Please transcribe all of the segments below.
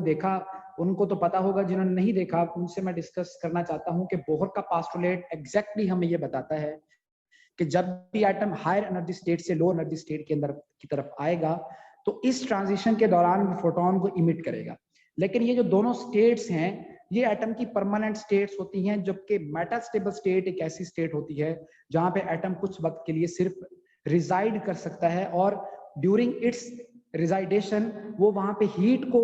देखा उनको तो पता होगा, जिन्होंने नहीं देखा उनसे मैं डिस्कस करना चाहता हूं कि बोहर का पोस्टुलेट एग्जैक्टली हमें ये बताता है कि जब भी एटम हायर एनर्जी स्टेट से लो एनर्जी स्टेट के अंदर की तरफ आएगा तो इस ट्रांजिशन के दौरान फोटोन को इमिट करेगा। लेकिन ये जो दोनों स्टेट्स हैं ये एटम की परमानेंट स्टेट्स होती हैं, जबकि मेटास्टेबल स्टेट एक ऐसी स्टेट होती है जहां पे एटम कुछ वक्त के लिए सिर्फ रिजाइड कर सकता है और ड्यूरिंग इट्स रिजाइडेशन वो वहां पे हीट को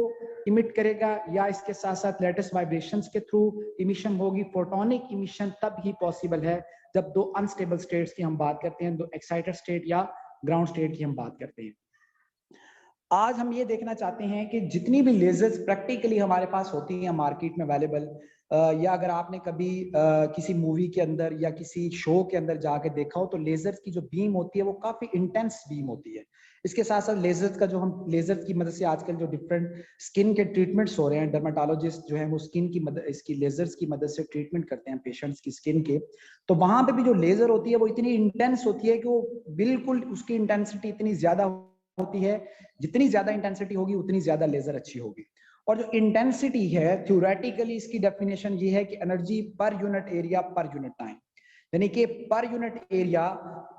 इमिट करेगा या इसके साथ साथ लेटेस्ट वाइब्रेशंस के थ्रू इमिशन होगी। फोटोनिक इमिशन तब ही पॉसिबल है जब दो अनस्टेबल स्टेट्स की हम बात करते हैं, दो एक्साइटेड स्टेट या ग्राउंड स्टेट की हम बात करते हैं। आज हम ये देखना चाहते हैं कि जितनी भी लेजर्स प्रैक्टिकली हमारे पास होती हैं मार्केट में अवेलेबल, या अगर आपने कभी किसी मूवी के अंदर या किसी शो के अंदर जाके देखा हो तो लेजर्स की जो बीम होती है वो काफी इंटेंस बीम होती है। इसके साथ साथ लेजर्स का जो हम लेजर की मदद से आजकल जो डिफरेंट स्किन के ट्रीटमेंट्स हो रहे हैं, डर्माटोलॉजिस्ट जो है वो स्किन की मदद इसकी लेजर्स की मदद से ट्रीटमेंट करते हैं पेशेंट्स की स्किन के, तो वहां पे भी जो लेजर होती है वो इतनी इंटेंस होती है कि वो बिल्कुल उसकी इंटेंसिटी इतनी ज्यादा होती है, जितनी ज्यादा इंटेंसिटी होगी उतनी ज्यादा लेजर अच्छी होगी। और जो इंटेंसिटी है थ्योरेटिकली इसकी डेफिनेशन ये है कि energy per unit area per unit time, यानी कि per unit area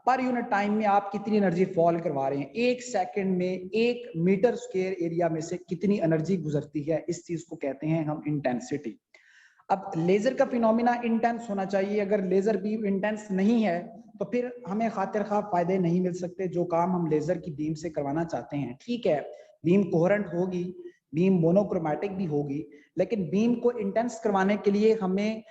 per unit time में आप कितनी एनर्जी फॉल करवा रहे हैं, एक सेकंड में 1 मीटर स्क्वायर एरिया में से कितनी एनर्जी गुजरती है, इस चीज को कहते हैं हम इंटेंसिटी। अब लेजर का फिनोमिना इंटेंस होना चाहिए, अगर लेजर बीम इंटेंस नहीं है तो फिर हमें खातिर खा फायदे नहीं मिल सकते जो काम हम लेजर की बीम से करवाना चाहते हैं। ठीक है, बीम कोहेरेंट होगी, बीम मोनोक्रोमैटिक भी होगी, लेकिन बीम को इंटेंस करवाने के लिए हमें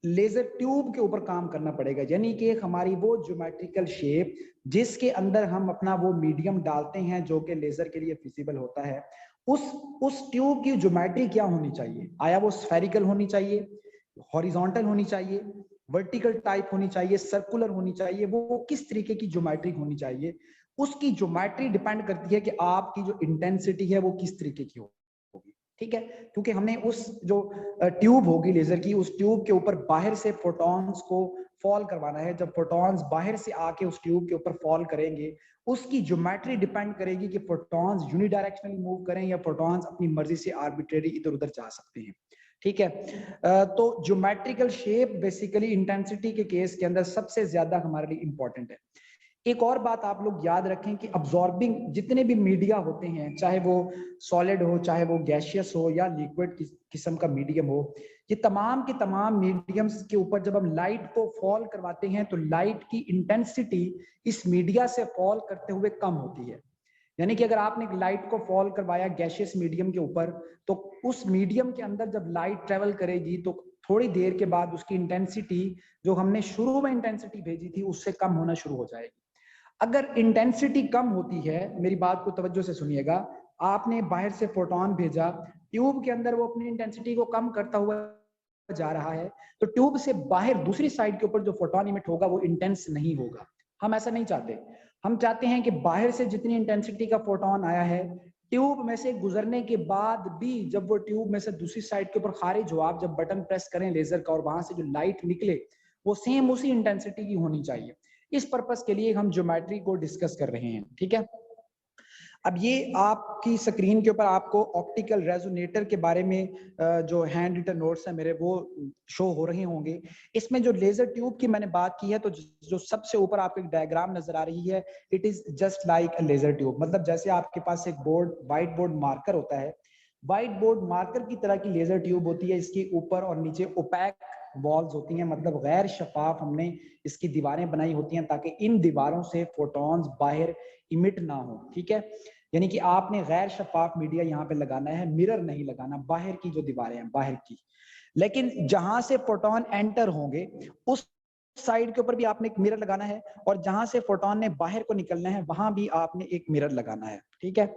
लेजर ट्यूब के ऊपर काम करना पड़ेगा, यानी कि हमारी वो ज्योमेट्रिकल शेप जिसके अंदर हम अपना वो मीडियम डालते हैं जो कि लेजर के लिए फिजिबल होता है, उस ट्यूब की ज्योमेट्री क्या होनी चाहिए, आया वो स्फेरिकल होनी चाहिए, हॉरिजॉन्टल होनी चाहिए, वर्टिकल टाइप होनी चाहिए, सर्कुलर होनी चाहिए, वो किस तरीके की ज्योमेट्री होनी चाहिए, उसकी ज्योमेट्री डिपेंड करती है कि आपकी जो इंटेंसिटी है वो किस तरीके की होगी। ठीक है, क्योंकि हमने उस जो ट्यूब होगी लेजर की, उस ट्यूब के ऊपर बाहर से फोटॉन्स को फॉल करवाना है। जब फोटॉन्स बाहर से आके उस ट्यूब के ऊपर फॉल करेंगे, उसकी ज्योमेट्री डिपेंड करेगी कि फोटॉन्स यूनिडायरेक्शनली मूव करें या फोटॉन्स अपनी मर्जी से आर्बिट्रेरी इधर उधर जा सकते हैं। ठीक है, तो ज्योमेट्रिकल शेप बेसिकली इंटेंसिटी के केस के अंदर सबसे ज्यादा हमारे लिए इंपॉर्टेंट है। एक और बात आप लोग याद रखें कि अब्सॉर्बिंग जितने भी मीडिया होते हैं, चाहे वो सॉलिड हो, चाहे वो गैसियस हो या लिक्विड किस्म का मीडियम हो, ये तमाम के तमाम मीडियम्स के ऊपर जब हम लाइट को फॉल करवाते हैं तो लाइट की इंटेंसिटी इस मीडिया से फॉल करते हुए कम होती है। यानी कि अगर आपने लाइट को फॉल करवाया गैसियस मीडियम के ऊपर, तो उस मीडियम के अंदर जब लाइट ट्रेवल करेगी तो थोड़ी देर के बाद उसकी इंटेंसिटी जो हमने शुरू में इंटेंसिटी भेजी थी उससे कम होना शुरू हो जाएगी। अगर इंटेंसिटी कम होती है, मेरी बात को तवज्जो से सुनिएगा, आपने बाहर से फोटोन भेजा, ट्यूब के अंदर वो अपनी इंटेंसिटी को कम करता हुआ जा रहा है, तो ट्यूब से बाहर दूसरी साइड के ऊपर जो फोटोन इमिट होगा वो इंटेंस नहीं होगा। हम ऐसा नहीं चाहते, हम चाहते हैं कि बाहर से जितनी इंटेंसिटी का फोटोन आया है, ट्यूब में से गुजरने के बाद भी जब वो ट्यूब में से दूसरी साइड के ऊपर खारिज हो, आप जब बटन प्रेस करें लेजर का और वहां से जो लाइट निकले वो सेम उसी इंटेंसिटी की होनी चाहिए। इस पर्पस के लिए हम ज्योमेट्री को डिस्कस कर रहे हैं। ठीक है, अब ये आपकी स्क्रीन के ऊपर आपको ऑप्टिकल रेजोनेटर के बारे में जो हैंड रिटन नोट्स है मेरे वो शो हो रहे होंगे। इसमें जो लेजर ट्यूब की मैंने बात की है, तो जो सबसे ऊपर आपको एक डायग्राम नजर आ रही है, it is just like a laser tube. मतलब जैसे आपके पास एक बोर्ड व्हाइट बोर्ड मार्कर होता है, व्हाइट बोर्ड मार्कर की तरह की लेजर ट्यूब होती है। इसके ऊपर और नीचे ओपैक वॉल्स होती हैं, मतलब गैर शफाफ हमने इसकी दीवारें बनाई होती हैं ताकि इन दीवारों से फोटॉन्स बाहर इमिट ना हो। ठीक है, यानी कि आपने गैर शफाफ मीडिया यहाँ पे लगाना है, मिरर नहीं लगाना, बाहर की जो दीवारें हैं बाहर की। लेकिन जहां से फोटोन एंटर होंगे उस साइड के ऊपर भी आपने एक मिरर लगाना है, और जहां से फोटोन ने बाहर को निकलना है वहां भी आपने एक मिरर लगाना है। ठीक है,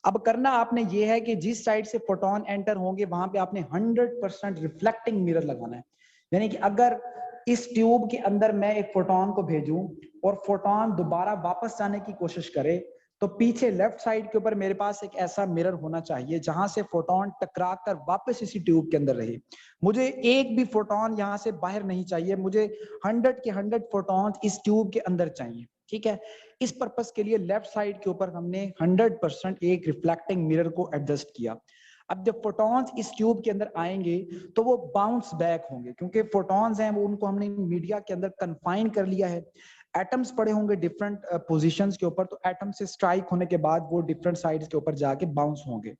अब करना आपने ये है कि जिस साइड से फोटोन एंटर होंगे वहां पे आपने 100% रिफ्लेक्टिंग मिरर लगाना है। यानी कि अगर इस ट्यूब के अंदर मैं एक फोटोन को भेजूं और फोटोन दोबारा वापस जाने की कोशिश करे, तो पीछे लेफ्ट साइड के ऊपर मेरे पास एक ऐसा मिरर होना चाहिए जहां से फोटोन टकरा कर वापस इसी ट्यूब के अंदर रहे। मुझे एक भी फोटोन यहां से बाहर नहीं चाहिए, मुझे 100 के 100 फोटोन इस ट्यूब के अंदर चाहिए। ठीक है, इस पर्पस के लिए लेफ्ट साइड के ऊपर हमने 100% एक रिफ्लेक्टिंग मिरर को एडजस्ट किया। अब जब फोटॉन्स इस ट्यूब के अंदर आएंगे तो वो बाउंस बैक होंगे, क्योंकि फोटॉन्स हैं वो उनको हमने मीडिया के अंदर कन्फाइन कर लिया है। एटम्स पड़े होंगे डिफरेंट पोजीशंस के ऊपर, तो एटम से स्ट्राइक होने के बाद वो डिफरेंट साइड्स के ऊपर जाके बाउंस होंगे।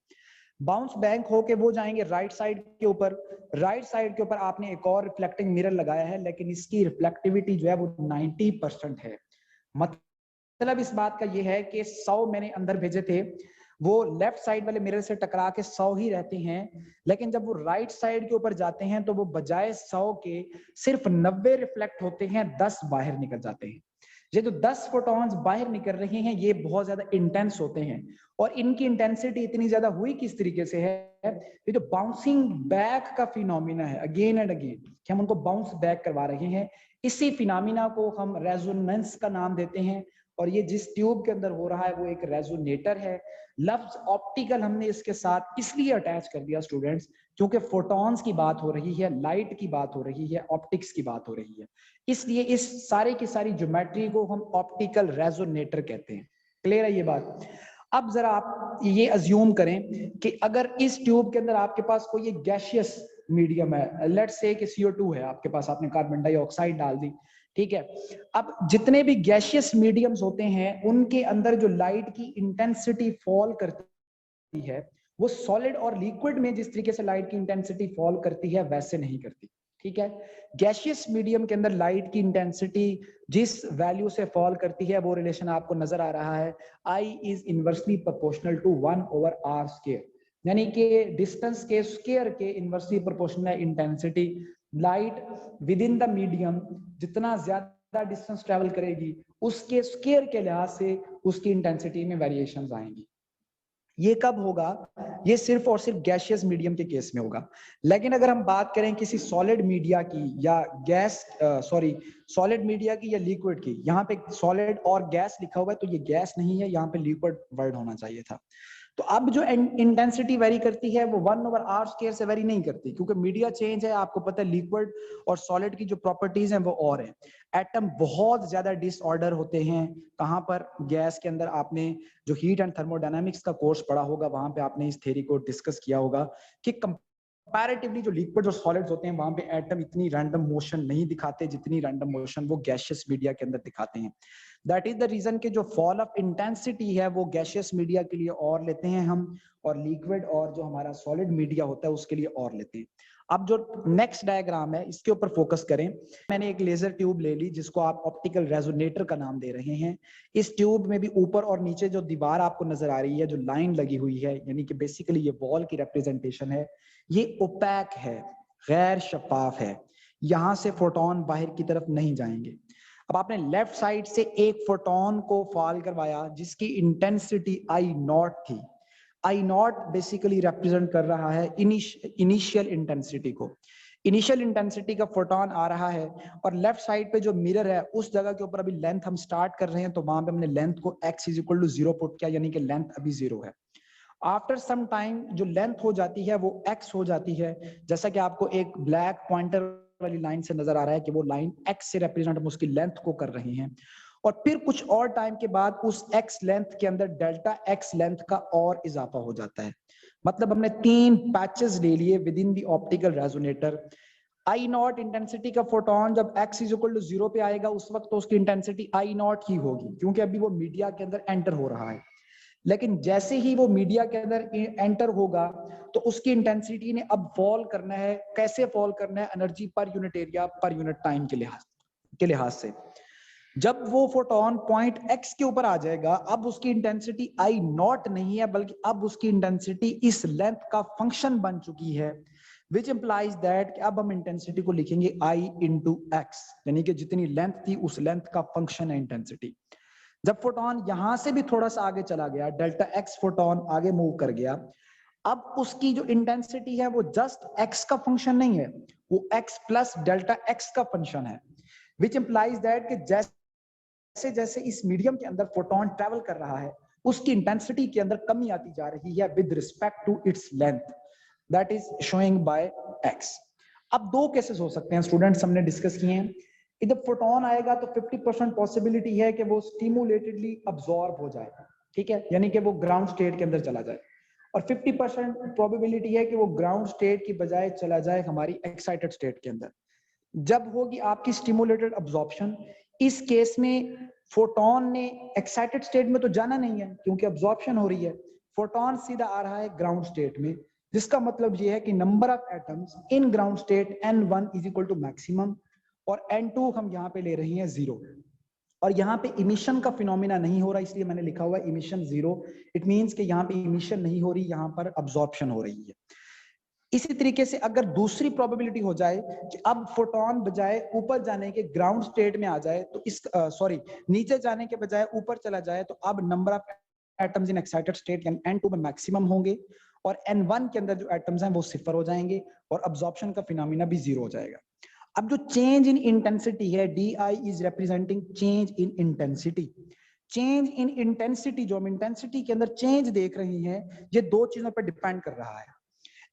बाउंस बैक होके वो जाएंगे राइट साइड के ऊपर। राइट साइड के ऊपर आपने एक और रिफ्लेक्टिंग मिरर लगाया है, लेकिन इसकी रिफ्लेक्टिविटी जो है वो 90% है। मतलब इस बात का ये है कि 100 मैंने अंदर भेजे थे, वो लेफ्ट साइड वाले मिरर से टकरा के 100 ही रहते हैं, लेकिन जब वो राइट साइड के ऊपर जाते हैं तो वो बजाय 100 के सिर्फ 90 रिफ्लेक्ट होते हैं, 10 बाहर निकल जाते हैं। ये जो 10 फोटॉन्स बाहर निकल रहे हैं ये बहुत ज्यादा इंटेंस होते हैं, और इनकी इंटेंसिटी इतनी ज्यादा हुई किस तरीके से है, ये जो बाउंसिंग बैक का फिनोमिना है अगेन एंड अगेन, कि हम उनको बाउंस बैक करवा रहे हैं, इसी फिनोमिना को हम रेजोनेंस का नाम देते हैं। और ये जिस ट्यूब के अंदर हो रहा है वो एक रेजोनेटर है। लफ्ज ऑप्टिकल हमने इसके साथ इसलिए अटैच कर दिया स्टूडेंट्स, क्योंकि फोटॉन्स की बात हो रही है, लाइट की बात हो रही है, ऑप्टिक्स की बात हो रही है, इसलिए इस सारे की सारी ज्योमेट्री को हम ऑप्टिकल रेजोनेटर कहते हैं। क्लियर है ये बात? अब जरा आप ये अज्यूम करें कि अगर इस ट्यूब के अंदर आपके पास कोई एक गैसियस मीडियम है, लेट्स से कि CO2 है आपके पास, आपने कार्बन डाइऑक्साइड डाल दी, ठीक है। अब जितने भी गैसियस मीडियम्स होते हैं उनके अंदर जो लाइट की इंटेंसिटी फॉल करती है वो सॉलिड और लिक्विड में जिस तरीके से लाइट की इंटेंसिटी फॉल करती है वैसे नहीं करती, ठीक है। गैसियस मीडियम के अंदर लाइट की इंटेंसिटी जिस वैल्यू से फॉल करती है वो रिलेशन आपको नजर आ रहा है, I is inversely proportional to 1/r square, यानी कि डिस्टेंस के स्क्वायर के इनवर्सली प्रोपोर्शनल है intensity. Light within the medium जितना ज्यादा डिस्टेंस ट्रेवल करेगी उसके स्क्वायर के लिहाज से उसकी इंटेंसिटी में वेरिएशंस आएंगी। ये कब होगा? ये सिर्फ और सिर्फ गैसियस मीडियम के केस में होगा। लेकिन अगर हम बात करें किसी सॉलिड मीडिया की या सॉलिड मीडिया की या लिक्विड की, यहाँ पे सॉलिड और गैस लिखा हुआ है तो ये गैस नहीं है, यहाँ पे लिक्विड वर्ड होना चाहिए था। तो अब जो इंटेंसिटी वेरी करती है वो 1/r स्क्वायर से वेरी नहीं करती, क्योंकि मीडिया चेंज है। आपको पता है लिक्विड और सॉलिड की जो प्रॉपर्टीज हैं वो और है। एटम बहुत ज्यादा डिसऑर्डर होते हैं। कहाँ पर? गैस के अंदर। आपने जो हीट एंड थर्मोडायनामिक्स का कोर्स पढ़ा होगा वहां पे आपने इस थ्योरी को डिस्कस किया होगा कि कंपैरेटिवली जो लिक्विड और सॉलिड्स होते हैं वहां पे एटम इतनी रैंडम मोशन नहीं दिखाते जितनी रैंडम मोशन वो गैसियस मीडिया के अंदर दिखाते हैं। दैट इज द रीजन कि जो फॉल ऑफ इंटेंसिटी है वो गैसियस मीडिया के लिए और लेते हैं हम, और लिक्विड और जो हमारा सॉलिड मीडिया होता है उसके लिए और लेते हैं। अब जो नेक्स्ट डायग्राम है इसके ऊपर फोकस करें। मैंने एक लेजर ट्यूब ले ली जिसको आप ऑप्टिकल रेजोनेटर का नाम दे रहे हैं। इस ट्यूब में भी ऊपर और नीचे जो दीवार आपको नजर आ रही है, जो लाइन लगी हुई है, यानी कि बेसिकली ये वॉल की रिप्रेजेंटेशन है, ये ओपैक है, गैर शफाफ है। यहां से फोटोन बाहर की तरफ नहीं जाएंगे। अब आपने लेफ्ट साइड से एक फोटोन को फॉल करवाया जिसकी इंटेंसिटी I0 थी। I0 बेसिकली रिप्रेजेंट कर रहा है इनिशियल इंटेंसिटी को। इनिशियल इंटेंसिटी का फोटोन आ रहा है और लेफ्ट साइड पे जो मिरर है उस जगह के ऊपर अभी लेंथ हम स्टार्ट कर रहे हैं, तो वहां पे हमने लेंथ को x = 0 पुट किया, यानी कि लेंथ अभी 0 है। आफ्टर सम टाइम जो लेंथ हो जाती है वो x हो जाती है, जैसा कि आपको एक ब्लैक पॉइंटर वाली लाइन से नजर आ रहा है कि वो लाइन x से रिप्रेजेंट हम उसकी लेंथ को कर रहे हैं। और फिर कुछ और टाइम के बाद उस x लेंथ के अंदर डेल्टा x लेंथ का और इजाफा हो जाता है। मतलब हमने 3 पैचेस ले लिए with in the optical resonator. I0 intensity का फोटोन जब x = 0 पे आएगा उस वक्त तो उसकी इंटेंसिटी I0 ही होगी, क्योंकि अभी वो मीडिया के अंदर एंटर हो रहा है। लेकिन जैसे ही वो मीडिया के अंदर एंटर होगा तो उसकी इंटेंसिटी ने अब फॉल करना है। कैसे फॉल करना है? Energy per unit area per unit time के लिहाज से। जब वो फोटोन पॉइंट x के ऊपर आ जाएगा, अब उसकी इंटेंसिटी I0 नहीं है, बल्कि अब उसकी इंटेंसिटी इस लेंथ का फंक्शन बन चुकी है, विच इंप्लाइज दैट कि अब हम इंटेंसिटी को लिखेंगे I × x, यानी कि जितनी लेंथ थी उस लेंथ का फंक्शन है इंटेंसिटी। जब फोटोन यहां से भी थोड़ा सा आगे चला गया, डेल्टा x फोटोन आगे मूव कर गया, अब उसकी जो इंटेंसिटी है वो जस्ट x का फंक्शन नहीं है, वो x प्लस डेल्टा x का फंक्शन है, विच इंप्लाइज दैट कि जैसे जैसे इस मीडियम के अंदर फोटोन ट्रेवल कर रहा है उसकी इंटेंसिटी के अंदर कमी आती जा रही है with respect to its length, that is showing by x। अब दो केसेस हो सकते हैं स्टूडेंट्स, हमने डिस्कस किए हैं। जब फोटोन आएगा तो 50% पॉसिबिलिटी है कि वो स्टिमुलेटेडली अब्सॉर्ब हो जाए, ठीक है, यानी कि वो ग्राउंड स्टेट के अंदर चला जाए। और 50% प्रोबेबिलिटी है कि वो ग्राउंड स्टेट की बजाय चला जाए हमारी एक्साइटेड स्टेट के अंदर। जब होगी आपकी स्टिमुलेटेड अब्जॉर्प्शन, इस केस में फोटोन ने एक्साइटेड स्टेट में तो जाना नहीं है क्योंकि अब्जॉर्प्शन हो रही है, फोटोन सीधा आ रहा है ग्राउंड स्टेट में, जिसका मतलब ये है कि number of atoms in ground state n1 is equal to maximum और n2 हम यहाँ पे ले रहे हैं 0। और यहाँ पे इमिशन का फिनोमिना नहीं हो रहा, इसलिए मैंने लिखा हुआ है इमिशन 0। इट मींस कि यहाँ पे इमिशन नहीं हो रही, यहाँ पर अब्जॉर्प्शन हो रही है। इसी तरीके से अगर दूसरी प्रोबेबिलिटी हो जाए कि अब फोटोन बजाय ऊपर जाने के ग्राउंड स्टेट में आ जाए, तो इस नीचे जाने के बजाय ऊपर चला जाए, तो अब number of atoms in excited state n2 में मैक्सिमम होंगे और n1 के अंदर जो एटम्स हैं वो 0 हो जाएंगे और अब्जॉर्प्शन का फिनोमिना भी 0 हो जाएगा। अब जो चेंज इन इंटेंसिटी है, DI is representing change in intensity. Change in intensity, जो हम इंटेंसिटी के अंदर चेंज देख रहे हैं, ये दो चीजों पर डिपेंड कर रहा है।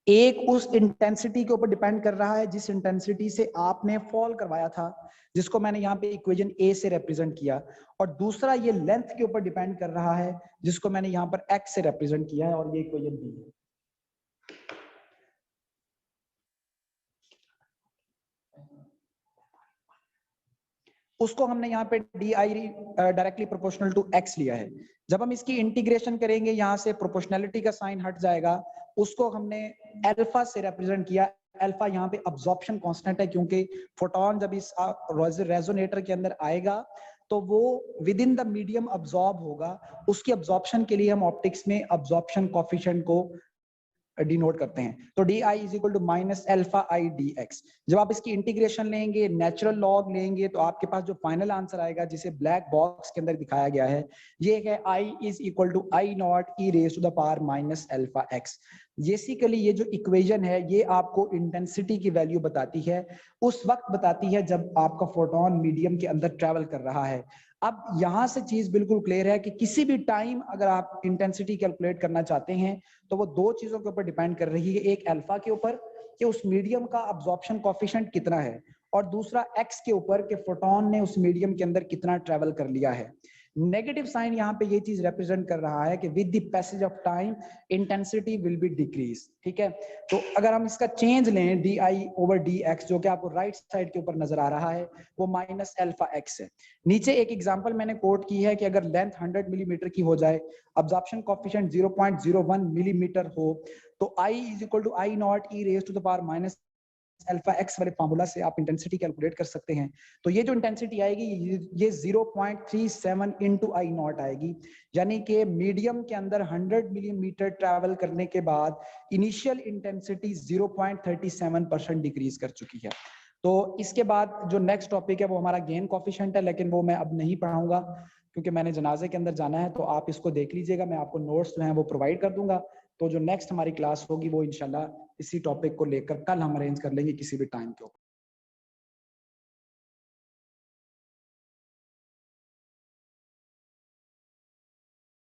एक उस इंटेंसिटी के ऊपर डिपेंड कर रहा है जिस इंटेंसिटी से आपने फॉल करवाया था, जिसको मैंने यहाँ पे इक्वेशन A से रिप्रेजेंट किया, और दूसरा ये लेंथ के ऊपर डिपेंड कर रहा है जिसको मैंने यहाँ पर x से रिप्रेजेंट किया है, और ये इक्वेशन B है। उसको हमने यहाँ पे DI directly proportional to x लिया है। जब हम इसकी इंटीग्रेशन करेंगे, यहाँ से प्रोपोर्शनैलिटी का साइन हट जाएगा, उसको हमने अल्फा से रिप्रेजेंट किया। अल्फा यहाँ पे अब्जॉर्प्शन कांस्टेंट है, क्योंकि फोटोन जब इस रेजोनेटर के अंदर आएगा तो वो with in the medium absorb होगा। उसकी अब्जॉर्प्शन के लिए हम ऑप्टिक्स में अब्जॉर्प्शन कोफिशिएंट को डिनोट करते हैं। तो DI is equal to minus alpha I dx। जब आप इसकी इंटीग्रेशन लेंगे, नेचुरल लॉग लेंगे, तो आपके पास जो फाइनल आंसर आएगा, जिसे ब्लैक बॉक्स के अंदर दिखाया गया है, ये है I is equal to I naught e raise to the power minus alpha x। Basically ये जो इक्वेशन है, ये आपको इंटेंसिटी की वैल्यू बताती है, उस वक्त बताती है जब आपका फोटोन मीडियम के अंदर ट्रेवल कर रहा है। अब यहां से चीज बिल्कुल क्लियर है कि किसी भी टाइम अगर आप इंटेंसिटी कैलकुलेट करना चाहते हैं, तो वो दो चीजों के ऊपर डिपेंड कर रही है। एक अल्फा के ऊपर कि उस मीडियम का अब्जॉर्प्शन कोफिशिएंट कितना है, और दूसरा एक्स के ऊपर कि फोटोन ने उस मीडियम के अंदर कितना ट्रेवल कर लिया है। नेगेटिव साइन यहाँ पे ये चीज रिप्रेजेंट कर रहा है कि with the passage of time intensity will be decrease. ठीक है, तो अगर हम इसका चेंज लें DI ओवर dx, जो कि आपको राइट साइड के ऊपर नजर आ रहा है, वो माइनस अल्फा x है। नीचे एक एग्जांपल मैंने कोट की है कि अगर लेंथ 100 मिलीमीटर की हो जाए, अब्जॉर्प्शन कोफिशिएंट 0.01 मिलीमीटर हो, तो I is equal to I naught e raise to the power minus alpha x वाले फार्मूला से आप इंटेंसिटी कैलकुलेट कर सकते हैं। तो ये जो इंटेंसिटी आएगी, ये 0.37 इंटू I नॉट आएगी, यानी कि मीडियम के अंदर 100 मिलीमीटर ट्रैवल करने के बाद इनिशियल इंटेंसिटी 0.37% डिक्रीज कर चुकी है। तो इसके बाद जो नेक्स्ट टॉपिक है वो हमारा गेन कोफिशिएंट है, लेकिन वो मैं अब नहीं पढ़ाऊंगा क्योंकि मैंने जनाजे के अंदर जाना है। तो आप इसको देख लीजिएगा, मैं आपको नोट्स जो हैं वो प्रोवाइड कर दूंगा। तो जो नेक्स्ट हमारी क्लास होगी वो इंशाल्लाह इसी टॉपिक को लेकर कल हम अरेंज कर लेंगे किसी भी टाइम के ऊपर।